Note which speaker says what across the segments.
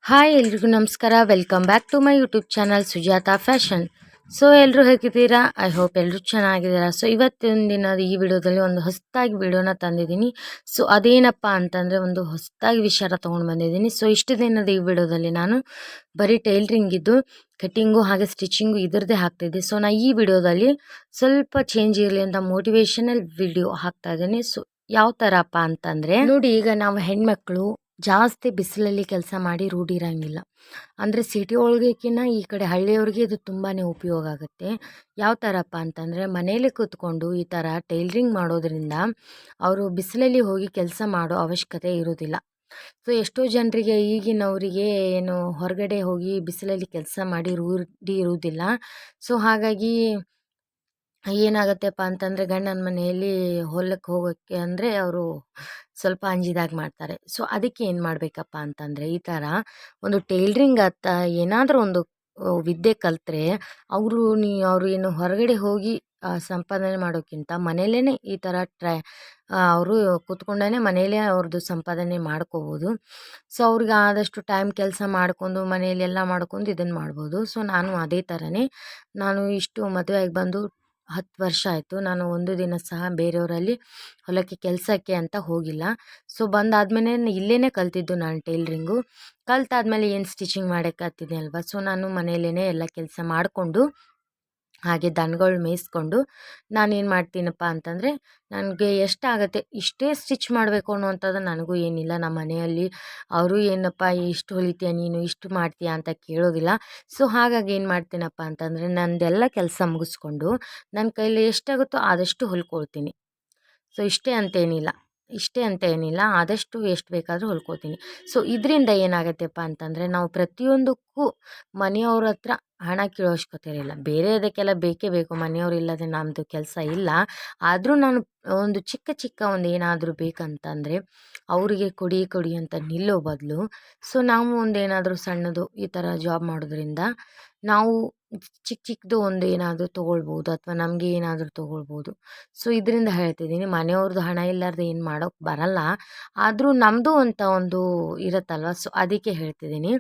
Speaker 1: Hi ಎಲ್ರಿಗೂ ನಮಸ್ಕಾರ. Welcome back to my YouTube channel Sujata fashion. So ಎಲ್ಲರೂ ಹೇಗಿದ್ದೀರಾ? ಐ ಹೋಪ್ ಎಲ್ಲರೂ ಚೆನ್ನಾಗಿದ್ದೀರಾ. ಸೊ ಇವತ್ತಿನ ದಿನ ಈ ವಿಡಿಯೋದಲ್ಲಿ ಒಂದು ಹೊಸದಾಗಿ ವಿಡಿಯೋನ ತಂದಿದ್ದೀನಿ. ಸೊ ಅದೇನಪ್ಪ ಅಂತಂದರೆ ಒಂದು ಹೊಸದಾಗಿ ವಿಚಾರ ತೊಗೊಂಡು ಬಂದಿದ್ದೀನಿ. ಸೊ ಇಷ್ಟು ದಿನದ ಈ ವಿಡಿಯೋದಲ್ಲಿ ನಾನು ಬರೀ ಟೈಲರಿಂಗಿದ್ದು ಕಟ್ಟಿಂಗು ಹಾಗೆ ಸ್ಟಿಚಿಂಗು ಇದರದ್ದೇ ಹಾಕ್ತಿದ್ದೆ. ಸೊ ಈ ವಿಡಿಯೋದಲ್ಲಿ ಸ್ವಲ್ಪ ಚೇಂಜ್ ಇರಲಿ ಅಂತ ಮೋಟಿವೇಶನಲ್ ವಿಡಿಯೋ ಹಾಕ್ತಾ ಇದ್ದೀನಿ. ಸೊ ಯಾವ ಥರಪ್ಪ ಅಂತಂದರೆ ನೋಡಿ, ಈಗ ನಾವು ಹೆಣ್ಮಕ್ಳು ಜಾಸ್ತಿ ಬಿಸಿಲಲ್ಲಿ ಕೆಲಸ ಮಾಡಿ ರೂಢಿ ಇರಂಗಿಲ್ಲ. ಅಂದರೆ ಸಿಟಿ ಒಳಗಕ್ಕಿಂತ ಈ ಕಡೆ ಹಳ್ಳಿಯವ್ರಿಗೆ ಇದು ತುಂಬಾ ಉಪಯೋಗ ಆಗುತ್ತೆ. ಯಾವ ಥರಪ್ಪ ಅಂತಂದರೆ ಮನೇಲಿ ಕೂತ್ಕೊಂಡು ಈ ಥರ ಟೈಲರಿಂಗ್ ಮಾಡೋದ್ರಿಂದ ಅವರು ಬಿಸಿಲಲ್ಲಿ ಹೋಗಿ ಕೆಲಸ ಮಾಡೋ ಅವಶ್ಯಕತೆ ಇರೋದಿಲ್ಲ. ಸೊ ಎಷ್ಟೋ ಜನರಿಗೆ ಈಗಿನವರಿಗೆ ಏನು ಹೊರಗಡೆ ಹೋಗಿ ಬಿಸಿಲಲ್ಲಿ ಕೆಲಸ ಮಾಡಿ ರೂಢಿ ಇರುವುದಿಲ್ಲ. ಸೊ ಹಾಗಾಗಿ ಏನಾಗತ್ತೆಪ್ಪ ಅಂತಂದರೆ ಗಂಡನ ಮನೆಯಲ್ಲಿ ಹೊಲಕ್ಕೆ ಹೋಗೋಕ್ಕೆ ಅಂದರೆ ಅವರು ಸ್ವಲ್ಪ ಅಂಜಿದಾಗ ಮಾಡ್ತಾರೆ. ಸೊ ಅದಕ್ಕೆ ಏನು ಮಾಡಬೇಕಪ್ಪ ಅಂತಂದರೆ ಈ ಥರ ಒಂದು ಟೈಲರಿಂಗ್ ಏನಾದರೂ ಒಂದು ವಿದ್ಯೆ ಕಲಿತ್ರೆ ಅವರು ಏನು ಹೊರಗಡೆ ಹೋಗಿ ಸಂಪಾದನೆ ಮಾಡೋಕ್ಕಿಂತ ಮನೆಯಲ್ಲೇ ಈ ಥರ ಅವರು ಕೂತ್ಕೊಂಡೇ ಮನೆಯಲ್ಲೇ ಅವ್ರದ್ದು ಸಂಪಾದನೆ ಮಾಡ್ಕೋಬೋದು. ಸೊ ಅವ್ರಿಗೆ ಆದಷ್ಟು ಟೈಮ್ ಕೆಲಸ ಮಾಡ್ಕೊಂಡು ಮನೆಯಲ್ಲಿ ಎಲ್ಲ ಮಾಡ್ಕೊಂಡು ಇದನ್ನು ಮಾಡ್ಬೋದು. ಸೊ ನಾನು ಅದೇ ಥರನೇ ಇಷ್ಟು ಮದುವೆ ಆಗಿ ಬಂದು 10 ವರ್ಷ ಆಯಿತು. ನಾನು ಒಂದು ದಿನ ಸಹ ಬೇರೆಯವರಲ್ಲಿ ಹೊಲಕ್ಕೆ ಕೆಲಸಕ್ಕೆ ಅಂತ ಹೋಗಿಲ್ಲ. ಸೊ ಬಂದಾದ್ಮೇಲೆ ಇಲ್ಲೇ ಕಲ್ತಿದ್ದು ನಾನು ಟೈಲರಿಂಗು. ಕಲ್ತಾದ್ಮೇಲೆ ಏನು ಸ್ಟಿಚಿಂಗ್ ಮಾಡೋಕ್ಕೆ ಹತ್ತಿದೆ ಅಲ್ವಾ. ಸೊ ನಾನು ಮನೆಯಲ್ಲೇ ಎಲ್ಲ ಕೆಲಸ ಮಾಡಿಕೊಂಡು ಹಾಗೆ ದನಗಳು ಮೇಯಿಸ್ಕೊಂಡು ನಾನೇನು ಮಾಡ್ತೀನಪ್ಪ ಅಂತಂದರೆ ನನಗೆ ಎಷ್ಟಾಗತ್ತೆ ಇಷ್ಟೇ ಸ್ಟಿಚ್ ಮಾಡಬೇಕು ಅನ್ನುವಂಥದ್ದು ನನಗೂ ಏನಿಲ್ಲ. ನಮ್ಮ ಮನೆಯಲ್ಲಿ ಅವರು ಏನಪ್ಪ ಇಷ್ಟು ಹೊಲಿತೀಯ ನೀನು, ಇಷ್ಟು ಮಾಡ್ತೀಯಾ ಅಂತ ಕೇಳೋದಿಲ್ಲ. ಸೊ ಹಾಗಾಗಿ ಏನು ಮಾಡ್ತೀನಪ್ಪ ಅಂತಂದರೆ ನಂದೆಲ್ಲ ಕೆಲಸ ಮುಗಿಸ್ಕೊಂಡು ನನ್ನ ಕೈಲಿ ಎಷ್ಟಾಗುತ್ತೋ ಆದಷ್ಟು ಹೊಲ್ಕೊಳ್ತೀನಿ. ಸೊ ಇಷ್ಟೇ ಅಂತ ಏನಿಲ್ಲ, ಆದಷ್ಟು ಎಷ್ಟು ಬೇಕಾದರೂ ಹೊಲ್ಕೋತೀನಿ. ಸೊ ಇದರಿಂದ ಏನಾಗತ್ತೆಪ್ಪ ಅಂತಂದರೆ ನಾವು ಪ್ರತಿಯೊಂದಕ್ಕೂ ಮನೆಯವ್ರ ಹತ್ರ ಹಣ ಕೇಳೋ ಅವಶ್ಯಕತೆ ಇರಲಿಲ್ಲ. ಬೇರೆ ಅದಕ್ಕೆಲ್ಲ ಬೇಕೇ ಬೇಕು, ಮನೆಯವ್ರು ಇಲ್ಲದೆ ನಮ್ಮದು ಕೆಲಸ ಇಲ್ಲ. ಆದರೂ ನಾನು ಒಂದು ಚಿಕ್ಕ ಒಂದು ಏನಾದರೂ ಬೇಕಂತಂದರೆ ಅವರಿಗೆ ಕೊಡಿ ಅಂತ ನಿಲ್ಲೋ ಬದಲು ಸೊ ನಾವು ಒಂದೇನಾದರೂ ಸಣ್ಣದು ಈ ಥರ ಜಾಬ್ ಮಾಡೋದ್ರಿಂದ ನಾವು ಚಿಕ್ಕದು ಒಂದು ಏನಾದರೂ ತೊಗೊಳ್ಬೋದು ಅಥವಾ ನಮಗೆ ಏನಾದರೂ ತೊಗೊಳ್ಬೋದು. ಸೊ ಇದರಿಂದ ಹೇಳ್ತಿದ್ದೀನಿ, ಮನೆಯವ್ರದ್ದು ಹಣ ಇಲ್ಲಾರ್ದೆ ಏನು ಮಾಡೋಕ್ಕೆ ಬರಲ್ಲ. ಆದರೂ ನಮ್ಮದು ಅಂತ ಒಂದು ಇರುತ್ತಲ್ವ. ಸೊ ಅದಕ್ಕೆ ಹೇಳ್ತಿದ್ದೀನಿ.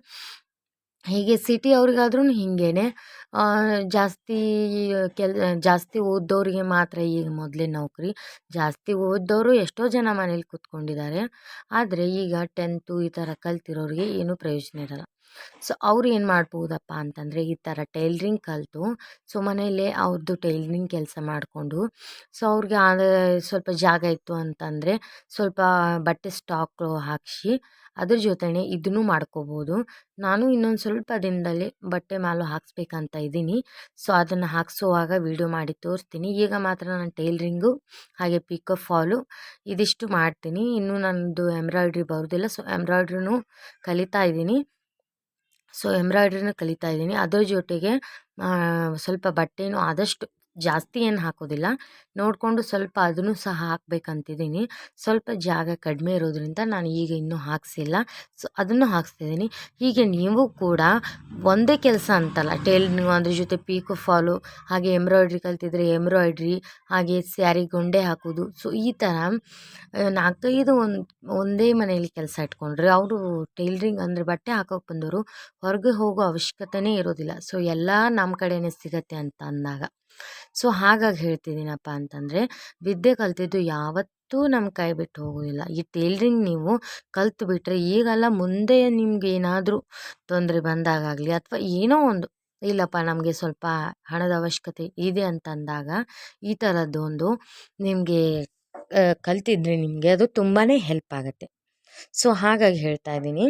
Speaker 1: ಹೀಗೆ ಸಿಟಿ ಅವ್ರಿಗಾದ್ರೂ ಹೀಗೇನೆ ಜಾಸ್ತಿ ಜಾಸ್ತಿ ಓದ್ದವ್ರಿಗೆ ಮಾತ್ರ ಈಗ ಮೊದಲೇ ನೌಕರಿ. ಜಾಸ್ತಿ ಓದ್ದವರು ಎಷ್ಟೋ ಜನ ಮನೇಲಿ ಕೂತ್ಕೊಂಡಿದ್ದಾರೆ. ಆದರೆ ಈಗ 10th ಈ ಥರ ಕಲ್ತಿರೋರಿಗೆ ಏನೂ ಪ್ರಯೋಜನ ಇರಲ್ಲ. ಸೊ ಅವ್ರು ಏನು ಮಾಡ್ಬೋದಪ್ಪ ಅಂತಂದರೆ ಈ ಥರ ಟೈಲರಿಂಗ್ ಕಲಿತು ಸೊ ಮನೆಯಲ್ಲೇ ಅವ್ರದ್ದು ಟೈಲರಿಂಗ್ ಕೆಲಸ ಮಾಡಿಕೊಂಡು ಸೊ ಅವ್ರಿಗೆ ಸ್ವಲ್ಪ ಜಾಗ ಇತ್ತು ಅಂತಂದರೆ ಸ್ವಲ್ಪ ಬಟ್ಟೆ ಸ್ಟಾಕ್ ಹಾಕಿಸಿ ಅದ್ರ ಜೊತೆನೇ ಇದನ್ನು ಮಾಡ್ಕೋಬೋದು. ನಾನು ಇನ್ನೊಂದು ಸ್ವಲ್ಪ ದಿನದಲ್ಲಿ ಬಟ್ಟೆ ಮಾಲು ಹಾಕ್ಸ್ಬೇಕಂತ ಇದ್ದೀನಿ. ಸೊ ಅದನ್ನು ಹಾಕ್ಸೋವಾಗ ವೀಡಿಯೋ ಮಾಡಿ ತೋರಿಸ್ತೀನಿ. ಈಗ ಮಾತ್ರ ನಾನು ಟೈಲರಿಂಗು ಹಾಗೆ ಪಿಕೋ ಫಾಲು ಇದಿಷ್ಟು ಮಾಡ್ತೀನಿ. ಇನ್ನೂ ನನ್ನದು ಎಂಬ್ರಾಯ್ಡ್ರಿ ಬರೋದಿಲ್ಲ. ಸೊ ಎಂಬ್ರಾಯ್ಡ್ರಿನೂ ಕಲಿತಾ ಇದ್ದೀನಿ. ಅದ್ರ ಜೊತೆಗೆ ಸ್ವಲ್ಪ ಬಟ್ಟೆನೂ ಆದಷ್ಟು ಜಾಸ್ತಿ ಏನು ಹಾಕೋದಿಲ್ಲ, ನೋಡಿಕೊಂಡು ಸ್ವಲ್ಪ ಅದನ್ನು ಸಹ ಹಾಕಬೇಕಂತಿದ್ದೀನಿ. ಸ್ವಲ್ಪ ಜಾಗ ಕಡಿಮೆ ಇರೋದ್ರಿಂದ ನಾನು ಈಗ ಇನ್ನೂ ಹಾಕ್ಸಿಲ್ಲ. ಸೊ ಅದನ್ನು ಹಾಕ್ಸ್ತಿದ್ದೀನಿ. ಹೀಗೆ ನೀವು ಕೂಡ ಒಂದೇ ಕೆಲಸ ಅಂತಲ್ಲ, ಟೈಲರಿಂಗು ಅದ್ರ ಜೊತೆ ಪೀಕೋ ಫಾಲು ಹಾಗೆ ಎಂಬ್ರಾಯ್ಡ್ರಿ ಕಲ್ತಿದ್ರೆ ಎಂಬ್ರಾಯ್ಡ್ರಿ ಹಾಗೆ ಸ್ಯಾರಿ ಗೊಂಡೆ ಹಾಕೋದು. ಸೊ ಈ ಥರ 4-5 ಒಂದೇ ಮನೆಯಲ್ಲಿ ಕೆಲಸ ಇಟ್ಕೊಂಡ್ರೆ ಅವರು ಟೈಲರಿಂಗ್ ಅಂದರೆ ಬಟ್ಟೆ ಹಾಕೋಕೆ ಬಂದವರು ಹೊರಗೆ ಹೋಗೋ ಅವಶ್ಯಕತೆನೇ ಇರೋದಿಲ್ಲ. ಸೊ ಎಲ್ಲ ನಮ್ಮ ಕಡೆನೇ ಸಿಗತ್ತೆ ಅಂತ ಅಂದಾಗ ಸೊ ಹಾಗಾಗಿ ಹೇಳ್ತಿದ್ದೀನಪ್ಪ ಅಂತಂದರೆ ವಿದ್ಯೆ ಕಲ್ತಿದ್ದು ಯಾವತ್ತೂ ನಮ್ಮ ಕೈ ಬಿಟ್ಟು ಹೋಗೋದಿಲ್ಲ. ಈ ಟೈಲರಿಂಗ್ ನೀವು ಕಲ್ತು ಬಿಟ್ಟರೆ ಈಗಲ್ಲ ಮುಂದೆ ನಿಮ್ಗೆ ಏನಾದರೂ ತೊಂದರೆ ಬಂದಾಗಲಿ ಅಥವಾ ಏನೋ ಒಂದು ಇಲ್ಲಪ್ಪ ನಮಗೆ ಸ್ವಲ್ಪ ಹಣದ ಅವಶ್ಯಕತೆ ಇದೆ ಅಂತಂದಾಗ ಈ ಥರದ್ದೊಂದು ನಿಮಗೆ ಕಲ್ತಿದ್ರೆ ನಿಮಗೆ ಅದು ತುಂಬಾ ಹೆಲ್ಪ್ ಆಗುತ್ತೆ. ಸೊ ಹಾಗಾಗಿ ಹೇಳ್ತಾ ಇದ್ದೀನಿ.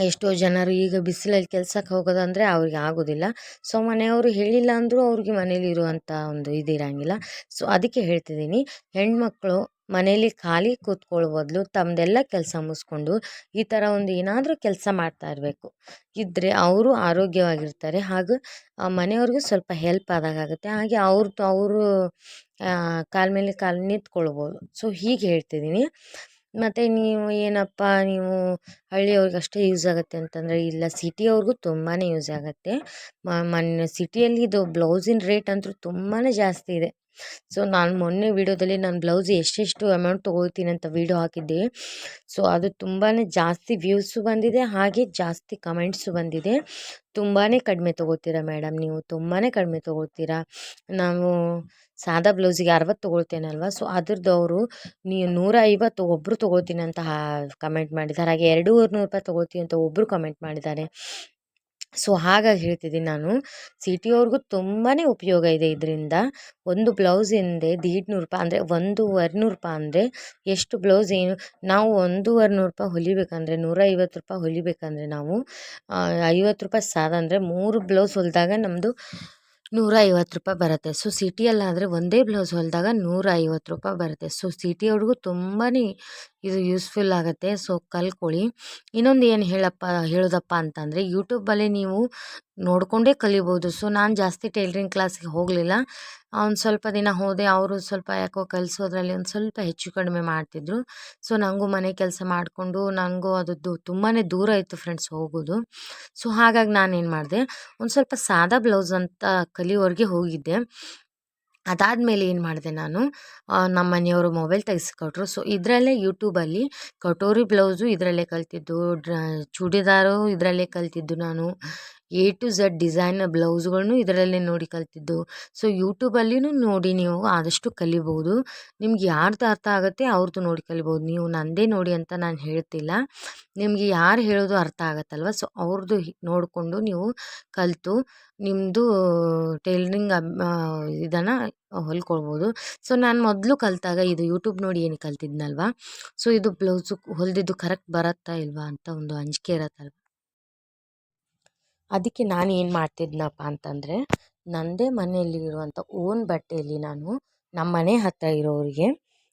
Speaker 1: ಎಷ್ಟೋ ಜನರು ಈಗ ಬಿಸಿಲಲ್ಲಿ ಕೆಲಸಕ್ಕೆ ಹೋಗೋದಂದರೆ ಅವ್ರಿಗೆ ಆಗೋದಿಲ್ಲ. ಸೊ ಮನೆಯವರು ಹೇಳಿಲ್ಲ ಅಂದರೂ ಅವ್ರಿಗೆ ಮನೇಲಿ ಇರುವಂಥ ಒಂದು ಇದಿರಂಗಿಲ್ಲ. ಸೊ ಅದಕ್ಕೆ ಹೇಳ್ತಿದ್ದೀನಿ, ಹೆಣ್ಮಕ್ಳು ಮನೇಲಿ ಖಾಲಿ ಕೂತ್ಕೊಳ್ಳೋ ಬದಲು ತಮ್ಮದೆಲ್ಲ ಕೆಲಸ ಮುಗಿಸ್ಕೊಂಡು ಈ ಥರ ಒಂದು ಏನಾದರೂ ಕೆಲಸ ಮಾಡ್ತಾ ಇರಬೇಕು. ಇದ್ದರೆ ಅವರು ಆರೋಗ್ಯವಾಗಿರ್ತಾರೆ ಹಾಗೂ ಮನೆಯವ್ರಿಗೂ ಸ್ವಲ್ಪ ಹೆಲ್ಪ್ ಆಗುತ್ತೆ. ಹಾಗೆ ಅವರು ಕಾಲ ಮೇಲೆ ಕಾಲು ನಿಂತ್ಕೊಳ್ಬೋದು. ಸೊ ಹೀಗೆ ಹೇಳ್ತಿದ್ದೀನಿ. ಮತ್ತು ನೀವು ಏನಪ್ಪ ನೀವು ಹಳ್ಳಿಯವ್ರಿಗೆ ಅಷ್ಟೇ ಯೂಸ್ ಆಗುತ್ತೆ ಅಂತಂದರೆ ಇಲ್ಲ, ಸಿಟಿಯವ್ರಿಗೂ ತುಂಬಾ ಯೂಸ್ ಆಗುತ್ತೆ. ಸಿಟಿಯಲ್ಲಿ ಇದು ಬ್ಲೌಸಿನ ರೇಟ್ ಅಂತೂ ತುಂಬಾ ಜಾಸ್ತಿ ಇದೆ. ಸೊ ನಾನು ಮೊನ್ನೆ ವಿಡಿಯೋದಲ್ಲಿ ನಾನು ಬ್ಲೌಸ್ ಎಷ್ಟೆಷ್ಟು ಅಮೌಂಟ್ ತೊಗೊಳ್ತೀನಿ ಅಂತ ವಿಡಿಯೋ ಹಾಕಿದ್ದೆ. ಸೊ ಅದು ತುಂಬಾ ಜಾಸ್ತಿ ವ್ಯೂಸು ಬಂದಿದೆ, ಹಾಗೆ ಜಾಸ್ತಿ ಕಮೆಂಟ್ಸು ಬಂದಿದೆ. ತುಂಬಾ ಕಡಿಮೆ ತೊಗೋತೀರಾ ಮೇಡಮ್, ನೀವು ತುಂಬಾ ಕಡಿಮೆ ತೊಗೊಳ್ತೀರಾ. ನಾವು ಸಾದಾ ಬ್ಲೌಸಿಗೆ 60 ತೊಗೊಳ್ತೇನಲ್ವ, ಸೊ ಅದ್ರದ್ದು ಅವರು ನೀವು 150 ಒಬ್ಬರು ತೊಗೊಳ್ತೀನಿ ಅಂತ ಕಮೆಂಟ್ ಮಾಡಿದ್ದಾರೆ. ಹಾಗೆ 200 ತೊಗೊಳ್ತೀನಿ ಅಂತ ಒಬ್ಬರು ಕಮೆಂಟ್ ಮಾಡಿದ್ದಾರೆ. ಸೊ ಹಾಗಾಗಿ ಹೇಳ್ತಿದ್ದೀನಿ ನಾನು, ಸಿಟಿಯವ್ರಿಗೂ ತುಂಬಾ ಉಪಯೋಗ ಇದೆ ಇದರಿಂದ. ಒಂದು ಬ್ಲೌಸಿಂದೆ 150 ಅಂದರೆ 1,200 ಅಂದರೆ ಎಷ್ಟು ಬ್ಲೌಸ್ ಏನು ನಾವು 1,200 ಹೊಲಿಬೇಕಂದ್ರೆ, 150 ಹೊಲಿಬೇಕಂದ್ರೆ ನಾವು 50 ಸಾದ ಅಂದರೆ 3 ಬ್ಲೌಸ್ ಹೊಲಿದಾಗ ನಮ್ಮದು 150 ಬರುತ್ತೆ. ಸೊ ಸಿಟಿಯಲ್ಲಾದರೆ ಒಂದೇ ಬ್ಲೌಸ್ ಹೊಲಿದಾಗ 150 ಬರುತ್ತೆ. ಸೊ ಸಿಟಿಯವ್ರಿಗೂ ತುಂಬಾ ಇದು ಯೂಸ್ಫುಲ್ ಆಗುತ್ತೆ. ಸೊ ಕಲ್ತ್ಕೊಳ್ಳಿ. ಇನ್ನೊಂದು ಏನು ಹೇಳೋದಪ್ಪ ಅಂತಂದರೆ, ಯೂಟ್ಯೂಬಲ್ಲಿ ನೀವು ನೋಡಿಕೊಂಡೇ ಕಲಿಬೋದು. ಸೊ ನಾನು ಜಾಸ್ತಿ ಟೈಲರಿಂಗ್ ಕ್ಲಾಸಿಗೆ ಹೋಗಲಿಲ್ಲ. ಒಂದು ಸ್ವಲ್ಪ ದಿನ ಹೋದೆ, ಅವರು ಸ್ವಲ್ಪ ಯಾಕೋ ಕಲಿಸೋದ್ರಲ್ಲಿ ಒಂದು ಸ್ವಲ್ಪ ಹೆಚ್ಚು ಕಡಿಮೆ ಮಾಡ್ತಿದ್ರು. ಸೊ ನನಗೂ ಮನೆ ಕೆಲಸ ಮಾಡಿಕೊಂಡು ನನಗೂ ಅದು ತುಂಬಾ ದೂರ ಇತ್ತು ಫ್ರೆಂಡ್ಸ್ ಹೋಗೋದು. ಸೊ ಹಾಗಾಗಿ ನಾನೇನು ಮಾಡಿದೆ, ಒಂದು ಸ್ವಲ್ಪ ಸಾದಾ ಬ್ಲೌಸ್ ಅಂತ ಕಲಿಯೋವರೆಗೆ ಹೋಗಿದ್ದೆ. ಅದಾದಮೇಲೆ ಏನು ಮಾಡಿದೆ ನಾನು, ನಮ್ಮ ಮನೆಯವರು ಮೊಬೈಲ್ ತೆಗೆಸ್ಕೊಟ್ರು. ಸೊ ಇದರಲ್ಲೇ ಯೂಟ್ಯೂಬಲ್ಲಿ ಕಟೋರಿ ಬ್ಲೌಸು ಇದರಲ್ಲೇ ಕಲ್ತಿದ್ದು, ಚೂಡಿದಾರು ಇದರಲ್ಲೇ ಕಲ್ತಿದ್ದು ನಾನು. ಎ ಟು ಝೆಡ್ ಡಿಸೈನ್ ಬ್ಲೌಸ್ಗಳನ್ನು ಇದರಲ್ಲೇ ನೋಡಿ ಕಲ್ತಿದ್ದು. ಸೊ ಯೂಟ್ಯೂಬಲ್ಲಿನೂ ನೋಡಿ ನೀವು ಆದಷ್ಟು ಕಲಿಬೋದು. ನಿಮ್ಗೆ ಯಾರ್ದು ಅರ್ಥ ಆಗುತ್ತೆ ಅವ್ರದ್ದು ನೋಡಿ ಕಲಿಬೋದು. ನೀವು ನಂದೇ ನೋಡಿ ಅಂತ ನಾನು ಹೇಳ್ತಿಲ್ಲ. ನಿಮಗೆ ಯಾರು ಹೇಳೋದು ಅರ್ಥ ಆಗುತ್ತಲ್ವ, ಸೊ ಅವ್ರದ್ದು ನೋಡಿಕೊಂಡು ನೀವು ಕಲಿತು ನಿಮ್ಮದು ಟೈಲರಿಂಗ್ ಇದನ್ನು ಹೊಲ್ಕೊಳ್ಬೋದು. ಸೊ ನಾನು ಮೊದಲು ಕಲಿತಾಗ ಇದು ಯೂಟ್ಯೂಬ್ ನೋಡಿ ಏನು ಕಲ್ತಿದ್ನಲ್ವ, ಸೊ ಇದು ಬ್ಲೌಸು ಹೊಲಿದಿದ್ದು ಕರೆಕ್ಟ್ ಬರುತ್ತಾ ಇಲ್ವಾ ಅಂತ ಒಂದು ಅಂಜಿಕೆ ಇರತ್ತಲ್ವ. ಅದಕ್ಕೆ ನಾನು ಏನು ಮಾಡ್ತಿದ್ನಪ್ಪ ಅಂತಂದರೆ, ನನ್ನದೇ ಮನೆಯಲ್ಲಿ ಇರುವಂಥ ಓನ್ ಬಟ್ಟೆಯಲ್ಲಿ ನಾನು ನಮ್ಮ ಮನೆ ಹತ್ತಿರ ಇರೋರಿಗೆ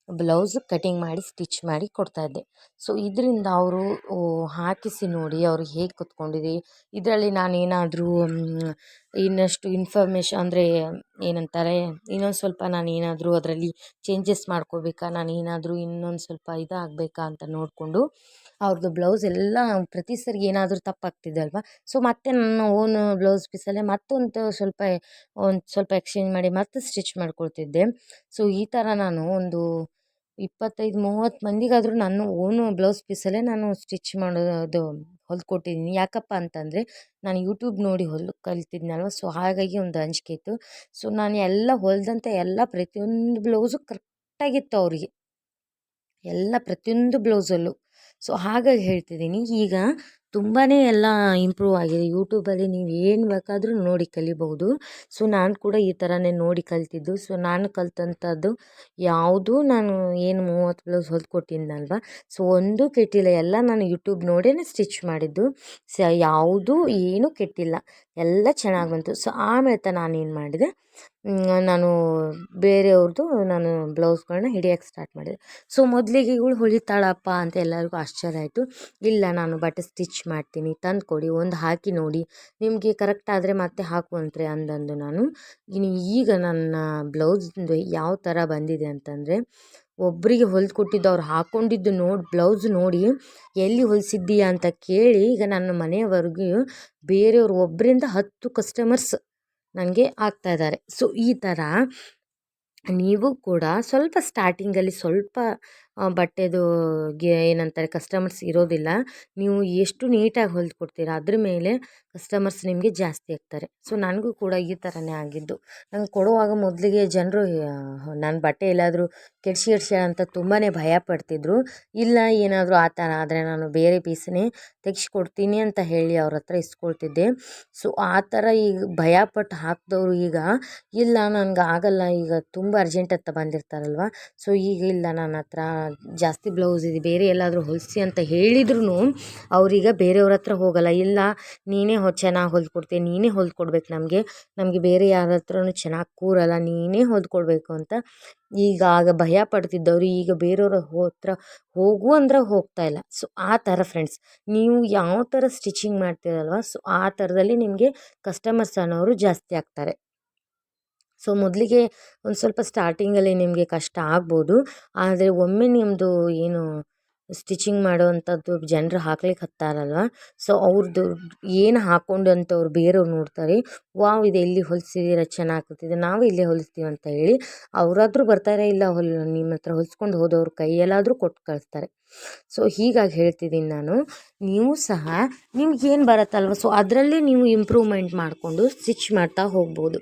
Speaker 1: ಬ್ಲೌಸ್ ಕಟಿಂಗ್ ಮಾಡಿ ಸ್ಟಿಚ್ ಮಾಡಿ ಕೊಡ್ತಾಯಿದ್ದೆ. ಸೊ ಇದರಿಂದ ಅವರು ಹಾಕಿಸಿ ನೋಡಿ ಅವ್ರಿಗೆ ಹೇಗೆ ಕೂತ್ಕೊಂಡಿದೆ, ಇದರಲ್ಲಿ ನಾನೇನಾದರೂ ಇನ್ನಷ್ಟು ಇನ್ಫಾರ್ಮೇಷನ್ ಅಂದರೆ ಏನಂತಾರೆ, ಇನ್ನೊಂದು ಸ್ವಲ್ಪ ನಾನೇನಾದರೂ ಅದರಲ್ಲಿ ಚೇಂಜಸ್ ಮಾಡ್ಕೋಬೇಕಾ, ನಾನೇನಾದರೂ ಇನ್ನೊಂದು ಸ್ವಲ್ಪ ಇದಾಗಬೇಕಾ ಅಂತ ನೋಡಿಕೊಂಡು ಅವ್ರದ್ದು ಬ್ಲೌಸ್ ಎಲ್ಲ ಪ್ರತಿ ಸರಿ ಏನಾದರೂ ತಪ್ಪಾಗ್ತಿದೆ ಅಲ್ವಾ, ಸೊ ಮತ್ತೆ ನನ್ನ ಓನ್ ಬ್ಲೌಸ್ ಪೀಸಲ್ಲೇ ಮತ್ತೊಂದು ಸ್ವಲ್ಪ ಎಕ್ಸ್ಚೇಂಜ್ ಮಾಡಿ ಮತ್ತೆ ಸ್ಟಿಚ್ ಮಾಡ್ಕೊಳ್ತಿದ್ದೆ. ಸೊ ಈ ಥರ ನಾನು ಒಂದು 25-30 ಮಂದಿಗಾದರೂ ನಾನು ಓನು ಬ್ಲೌಸ್ ಪೀಸಲ್ಲೇ ನಾನು ಸ್ಟಿಚ್ ಮಾಡೋದು ಹೊಲ್ಕೊಟ್ಟಿದ್ದೀನಿ. ಯಾಕಪ್ಪ ಅಂತಂದರೆ ನಾನು ಯೂಟ್ಯೂಬ್ ನೋಡಿ ಕಲ್ತಿದ್ನಲ್ವ, ಸೊ ಹಾಗಾಗಿ ಒಂದು ಅಂಜಿಕೆ ಇತ್ತು. ಸೊ ನಾನು ಎಲ್ಲ ಹೊಲಿದಂಥ ಎಲ್ಲ ಪ್ರತಿಯೊಂದು ಬ್ಲೌಸು ಕರೆಕ್ಟಾಗಿತ್ತು ಅವರಿಗೆ, ಎಲ್ಲ ಪ್ರತಿಯೊಂದು ಬ್ಲೌಸಲ್ಲೂ. ಸೊ ಹಾಗಾಗಿ ಹೇಳ್ತಿದ್ದೀನಿ, ಈಗ ತುಂಬಾ ಎಲ್ಲ ಇಂಪ್ರೂವ್ ಆಗಿದೆ. ಯೂಟ್ಯೂಬಲ್ಲಿ ನೀವು ಏನು ಬೇಕಾದರೂ ನೋಡಿ ಕಲಿಬಹುದು. ಸೊ ನಾನು ಕೂಡ ಈ ಥರನೇ ನೋಡಿ ಕಲಿತಿದ್ದು. ಸೊ ನಾನು ಕಲಿತಂಥದ್ದು ಯಾವುದೂ ನಾನು ಏನು 30 ಬ್ಲೌಸ್ ಹೊಲ್ಕೊಟ್ಟಿದ್ನಲ್ವ, ಸೊ ಒಂದೂ ಕೆಟ್ಟಿಲ್ಲ. ಎಲ್ಲ ನಾನು ಯೂಟ್ಯೂಬ್ ನೋಡೇ ಸ್ಟಿಚ್ ಮಾಡಿದ್ದು. ಯಾವುದೂ ಏನೂ ಕೆಟ್ಟಿಲ್ಲ, ಎಲ್ಲ ಚೆನ್ನಾಗಿ ಬಂತು. ಸೊ ಆಮೇಲೆ ನಾನೇನು ಮಾಡಿದೆ, ನಾನು ಬೇರೆಯವ್ರದ್ದು ನಾನು ಬ್ಲೌಸ್ಗಳನ್ನ ಹಿಡಿಯೋಕ್ಕೆ ಸ್ಟಾರ್ಟ್ ಮಾಡಿದೆ. ಸೊ ಮೊದಲಿಗೆ ಇವಳು ಹೊಲಿತಾಳಪ್ಪ ಅಂತ ಎಲ್ಲರಿಗೂ ಆಶ್ಚರ್ಯ ಆಯಿತು. ಇಲ್ಲ, ನಾನು ಬಟ್ಟೆ ಸ್ಟಿಚ್ ಮಾಡ್ತೀನಿ, ತಂದು ಕೊಡಿ, ಒಂದು ಹಾಕಿ ನೋಡಿ, ನಿಮಗೆ ಕರೆಕ್ಟ್ ಆದರೆ ಮತ್ತೆ ಹಾಕುವಂತ್ರಿ ಅಂದಂದು ನಾನು. ಈಗ ನನ್ನ ಬ್ಲೌಸಿಂದು ಯಾವ ಥರ ಬಂದಿದೆ ಅಂತಂದರೆ, ಒಬ್ಬರಿಗೆ ಹೊಲ್ದು ಕೊಟ್ಟಿದ್ದು ಅವ್ರು ಹಾಕ್ಕೊಂಡಿದ್ದು ಬ್ಲೌಸ್ ನೋಡಿ ಎಲ್ಲಿ ಹೊಲಿಸಿದ್ದೀಯಾ ಅಂತ ಕೇಳಿ ಈಗ ನನ್ನ ಮನೆಯವರೆಗೂ ಬೇರೆಯವ್ರು ಒಬ್ಬರಿಂದ 10 ಕಸ್ಟಮರ್ಸ್ ನನಗೆ ಆಗ್ತಾಯಿದ್ದಾರೆ. ಸೊ ಈ ಥರ ನೀವು ಕೂಡ ಸ್ವಲ್ಪ ಸ್ಟಾರ್ಟಿಂಗಲ್ಲಿ ಸ್ವಲ್ಪ ಬಟ್ಟೆದು ಏನಂತಾರೆ ಕಸ್ಟಮರ್ಸ್ ಇರೋದಿಲ್ಲ. ನೀವು ಎಷ್ಟು ನೀಟಾಗಿ ಹೊಲ್ದು ಕೊಡ್ತೀರಾ ಅದ್ರ ಮೇಲೆ ಕಸ್ಟಮರ್ಸ್ ನಿಮಗೆ ಜಾಸ್ತಿ ಆಗ್ತಾರೆ. ಸೊ ನನಗೂ ಕೂಡ ಈ ಥರನೇ ಆಗಿದ್ದು. ನಂಗೆ ಕೊಡುವಾಗ ಮೊದಲಿಗೆ ಜನರು ನನ್ನ ಬಟ್ಟೆ ಎಲ್ಲಾದರೂ ಕೆಡ್ಸಿ ಅಂತ ತುಂಬಾ ಭಯ ಪಡ್ತಿದ್ರು. ಇಲ್ಲ ಏನಾದರೂ ಆ ಥರ ಆದರೆ ನಾನು ಬೇರೆ ಪೀಸನ್ನೇ ತೆಗೆಸ್ಕೊಡ್ತೀನಿ ಅಂತ ಹೇಳಿ ಅವ್ರ ಹತ್ರ ಇಸ್ಕೊಳ್ತಿದ್ದೆ. ಸೊ ಆ ಥರ ಈಗ ಭಯಪಟ್ಟು ಹಾಕಿದವರು ಈಗ ಇಲ್ಲ ನನಗೆ ಆಗಲ್ಲ, ಈಗ ತುಂಬ ಅರ್ಜೆಂಟ್ ಅಂತ ಬಂದಿರ್ತಾರಲ್ವ, ಸೊ ಈಗ ಇಲ್ಲ ನನ್ನ ಹತ್ರ ಜಾಸ್ತಿ ಬ್ಲೌಸ್ ಇದೆ, ಬೇರೆ ಎಲ್ಲಾದರೂ ಹೊಲಿಸಿ ಅಂತ ಹೇಳಿದ್ರು ಅವ್ರೀಗ ಬೇರೆಯವ್ರ ಹತ್ರ ಹೋಗಲ್ಲ. ಇಲ್ಲ ನೀನೇ ಚೆನ್ನಾಗಿ ಹೊಲ್ಕೊಡ್ತೀಯ, ನೀನೇ ಹೊಲ್ಕೊಡ್ಬೇಕು, ನಮಗೆ ಬೇರೆ ಯಾರ ಹತ್ರನೂ ಚೆನ್ನಾಗಿ ಕೂರಲ್ಲ, ನೀನೇ ಹೊಲ್ಕೊಡ್ಬೇಕು ಅಂತ ಆಗ ಭಯ ಪಡ್ತಿದ್ದವರು ಈಗ ಬೇರೆಯವ್ರ ಹತ್ರ ಹೋಗು ಅಂದ್ರೆ ಹೋಗ್ತಾ ಇಲ್ಲ. ಸೊ ಆ ಥರ ಫ್ರೆಂಡ್ಸ್, ನೀವು ಯಾವ ಥರ ಸ್ಟಿಚಿಂಗ್ ಮಾಡ್ತೀರಲ್ವ, ಸೊ ಆ ಥರದಲ್ಲಿ ನಿಮಗೆ ಕಸ್ಟಮರ್ಸ್ ಅನ್ನೋರು ಜಾಸ್ತಿ ಆಗ್ತಾರೆ. ಸೊ ಮೊದಲಿಗೆ ಒಂದು ಸ್ವಲ್ಪ ಸ್ಟಾರ್ಟಿಂಗಲ್ಲಿ ನಿಮಗೆ ಕಷ್ಟ ಆಗ್ಬೋದು, ಆದರೆ ಒಮ್ಮೆ ನಿಮ್ಮದು ಏನು ಸ್ಟಿಚಿಂಗ್ ಮಾಡೋವಂಥದ್ದು ಜನರು ಹಾಕ್ಲಿಕ್ಕೆ ಹತ್ತಾರಲ್ವ. ಸೊ ಅವ್ರದ್ದು ಏನು ಹಾಕ್ಕೊಂಡು ಅಂತ ಅವ್ರು ಬೇರೆಯವ್ರು ನೋಡ್ತಾರೆ, ವಾವ್ ಇದು ಎಲ್ಲಿ ಹೊಲಿಸಿದ್ದೀರ ಚೆನ್ನಾಗ್ತಿದೆ, ನಾವು ಇಲ್ಲೇ ಹೊಲಿಸ್ತೀವಿ ಅಂತ ಹೇಳಿ ಅವರಾದ್ರೂ ಬರ್ತಾರೆ, ಇಲ್ಲ ನಿಮ್ಮ ಹತ್ರ ಹೊಲಿಸ್ಕೊಂಡು ಹೋದವ್ರ ಕೈಯಲ್ಲಾದರೂ ಕೊಟ್ಟು ಕಳಿಸ್ತಾರೆ. ಸೊ ಹೀಗಾಗಿ ಹೇಳ್ತಿದ್ದೀನಿ ನಾನು, ನೀವು ಸಹ ನಿಮ್ಗೇನು ಬರುತ್ತಲ್ವ ಸೊ ಅದರಲ್ಲಿ ನೀವು ಇಂಪ್ರೂವ್ಮೆಂಟ್ ಮಾಡಿಕೊಂಡು ಸ್ಟಿಚ್ ಮಾಡ್ತಾ ಹೋಗ್ಬೋದು.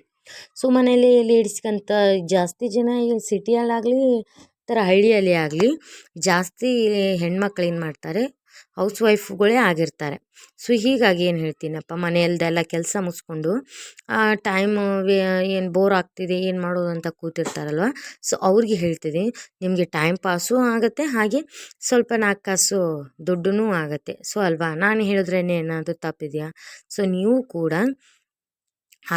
Speaker 1: ಸೊ ಮನೇಲಿ ಲೇಡೀಸ್ಗಂತ ಜಾಸ್ತಿ ಜನ ಈ ಸಿಟಿಯಲ್ಲಾಗಲಿ ಥರ ಹಳ್ಳಿಯಲ್ಲಿ ಆಗಲಿ ಜಾಸ್ತಿ ಹೆಣ್ಮಕ್ಳು ಏನು ಮಾಡ್ತಾರೆ, ಹೌಸ್ ವೈಫ್ಗಳೇ ಆಗಿರ್ತಾರೆ. ಸೊ ಹೀಗಾಗಿ ಏನು ಹೇಳ್ತೀನಪ್ಪ, ಮನೆಯಲ್ದೆಲ್ಲ ಕೆಲಸ ಮುಗಿಸ್ಕೊಂಡು ಟೈಮು ಏನು ಬೋರ್ ಆಗ್ತಿದೆ ಏನು ಮಾಡೋದು ಅಂತ ಕೂತಿರ್ತಾರಲ್ವ. ಸೊ ಅವ್ರಿಗೆ ಹೇಳ್ತಿದ್ದೀನಿ, ನಿಮಗೆ ಟೈಮ್ ಪಾಸು ಆಗುತ್ತೆ, ಹಾಗೆ ಸ್ವಲ್ಪ 4 ಕಾಸು ದುಡ್ಡೂ ಆಗುತ್ತೆ. ಸೊ ಅಲ್ವಾ, ನಾನು ಹೇಳಿದ್ರೇ ಏನಾದರೂ ತಪ್ಪಿದೆಯಾ? ಸೊ ನೀವು ಕೂಡ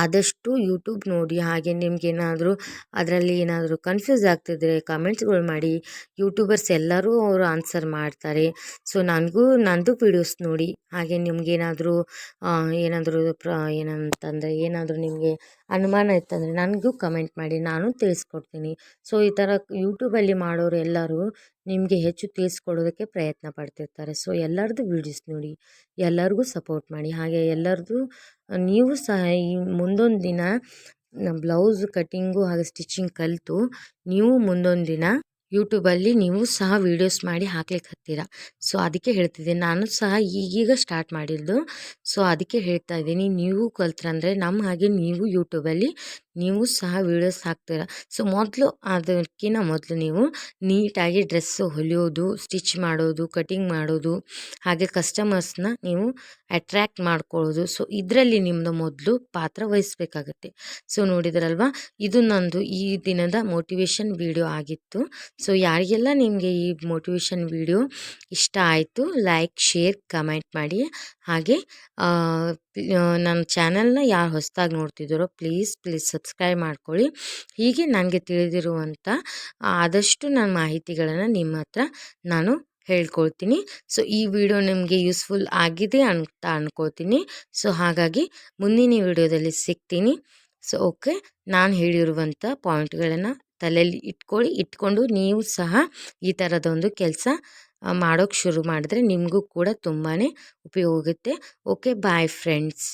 Speaker 1: ಆದಷ್ಟು ಯೂಟ್ಯೂಬ್ ನೋಡಿ, ಹಾಗೆ ನಿಮಗೇನಾದರೂ ಅದರಲ್ಲಿ ಏನಾದರೂ ಕನ್ಫ್ಯೂಸ್ ಆಗ್ತಿದ್ರೆ ಕಮೆಂಟ್ಸ್ಗಳು ಮಾಡಿ. ಯೂಟ್ಯೂಬರ್ಸ್ ಎಲ್ಲರೂ ಅವರು ಆನ್ಸರ್ ಮಾಡ್ತಾರೆ. ಸೊ ನನಗೂ ನಂದು ವೀಡಿಯೋಸ್ ನೋಡಿ, ಹಾಗೆ ನಿಮಗೇನಾದರೂ ಏನಾದರೂ ಏನಂತಂದರೆ ಏನಾದರೂ ನಿಮಗೆ ಅನುಮಾನ ಇತ್ತಂದರೆ ನನಗೂ ಕಮೆಂಟ್ ಮಾಡಿ, ನಾನು ತಿಳಿಸ್ಕೊಡ್ತೀನಿ. ಸೊ ಈ ಥರ ಯೂಟ್ಯೂಬಲ್ಲಿ ಮಾಡೋರು ಎಲ್ಲರೂ ನಿಮಗೆ ಹೆಚ್ಚು ತಿಳಿಸ್ಕೊಡೋದಕ್ಕೆ ಪ್ರಯತ್ನ ಪಡ್ತಿರ್ತಾರೆ. ಸೊ ಎಲ್ಲರದ್ದು ವೀಡಿಯೋಸ್ ನೋಡಿ, ಎಲ್ಲರಿಗೂ ಸಪೋರ್ಟ್ ಮಾಡಿ. ಹಾಗೆ ಎಲ್ಲರದ್ದು ನೀವು ಸಹ ಈ ಮುಂದೊಂದು ದಿನ ಬ್ಲೌಸ್ ಕಟ್ಟಿಂಗು ಹಾಗೆ ಸ್ಟಿಚಿಂಗ್ ಕಲಿತು ನೀವು ಮುಂದೊಂದು ದಿನ ಯೂಟ್ಯೂಬಲ್ಲಿ ನೀವು ಸಹ ವೀಡಿಯೋಸ್ ಮಾಡಿ ಹಾಕ್ಲಿಕ್ಕೆ ಹತ್ತೀರ. ಸೊ ಅದಕ್ಕೆ ಹೇಳ್ತಿದ್ದೀನಿ, ನಾನು ಸಹ ಈಗೀಗ ಸ್ಟಾರ್ಟ್ ಮಾಡಿದ್ದು. ಸೊ ಅದಕ್ಕೆ ಹೇಳ್ತಾ ಇದ್ದೀನಿ, ನೀವು ಕಲ್ತ್ರಂದರೆ ನಮ್ಮ ಹಾಗೆ ನೀವು ಯೂಟ್ಯೂಬಲ್ಲಿ ನೀವು ಸಹ ವೀಡಿಯೋಸ್ ಹಾಕ್ತೀರ. ಸೊ ಅದಕ್ಕಿಂತ ಮೊದಲು ನೀವು ನೀಟಾಗಿ ಡ್ರೆಸ್ಸು ಹೊಲಿಯೋದು, ಸ್ಟಿಚ್ ಮಾಡೋದು, ಕಟಿಂಗ್ ಮಾಡೋದು, ಹಾಗೆ ಕಸ್ಟಮರ್ಸ್ನ ನೀವು ಅಟ್ರ್ಯಾಕ್ಟ್ ಮಾಡ್ಕೊಳ್ಳೋದು. ಸೊ ಇದರಲ್ಲಿ ನಿಮ್ಮದು ಮೊದಲು ಪಾತ್ರ ವಹಿಸ್ಬೇಕಾಗತ್ತೆ. ಸೊ ನೋಡಿದ್ರಲ್ವಾ, ಇದು ನಂದು ಈ ದಿನದ ಮೋಟಿವೇಶನ್ ವಿಡಿಯೋ ಆಗಿತ್ತು. ಸೊ ಯಾರಿಗೆಲ್ಲ ನಿಮಗೆ ಈ ಮೋಟಿವೇಶನ್ ವಿಡಿಯೋ ಇಷ್ಟ ಆಯಿತು, ಲೈಕ್, ಶೇರ್, ಕಮೆಂಟ್ ಮಾಡಿ. ಹಾಗೆ ನನ್ನ ಚಾನಲ್ನ ಯಾರು ಹೊಸದಾಗಿ ನೋಡ್ತಿದ್ದಾರೋ ಪ್ಲೀಸ್ ಸಬ್ಸ್ಕ್ರೈಬ್ ಮಾಡ್ಕೊಳ್ಳಿ. ಹೀಗೆ ನನಗೆ ತಿಳಿದಿರುವಂಥ ಆದಷ್ಟು ನನ್ನ ಮಾಹಿತಿಗಳನ್ನು ನಿಮ್ಮ ಹತ್ರ ನಾನು ಹೇಳ್ಕೊಳ್ತೀನಿ. ಸೊ ಈ ವಿಡಿಯೋ ನಿಮಗೆ ಯೂಸ್ಫುಲ್ ಆಗಿದೆ ಅಂತ ಅಂದ್ಕೊಳ್ತೀನಿ. ಸೊ ಹಾಗಾಗಿ ಮುಂದಿನ ವಿಡಿಯೋದಲ್ಲಿ ಸಿಗ್ತೀನಿ. ಸೊ ಓಕೆ, ನಾನು ಹೇಳಿರುವಂಥ ಪಾಯಿಂಟ್ಗಳನ್ನು ತಲೆಯಲ್ಲಿ ಇಟ್ಕೊಂಡು ನೀವು ಸಹ ಈ ಥರದೊಂದು ಕೆಲಸ ಮಾಡೋಕ್ಕೆ ಶುರು ಮಾಡಿದ್ರೆ ನಿಮಗೂ ಕೂಡ ತುಂಬಾ ಉಪಯೋಗ ಆಗುತ್ತೆ. Okay, bye friends.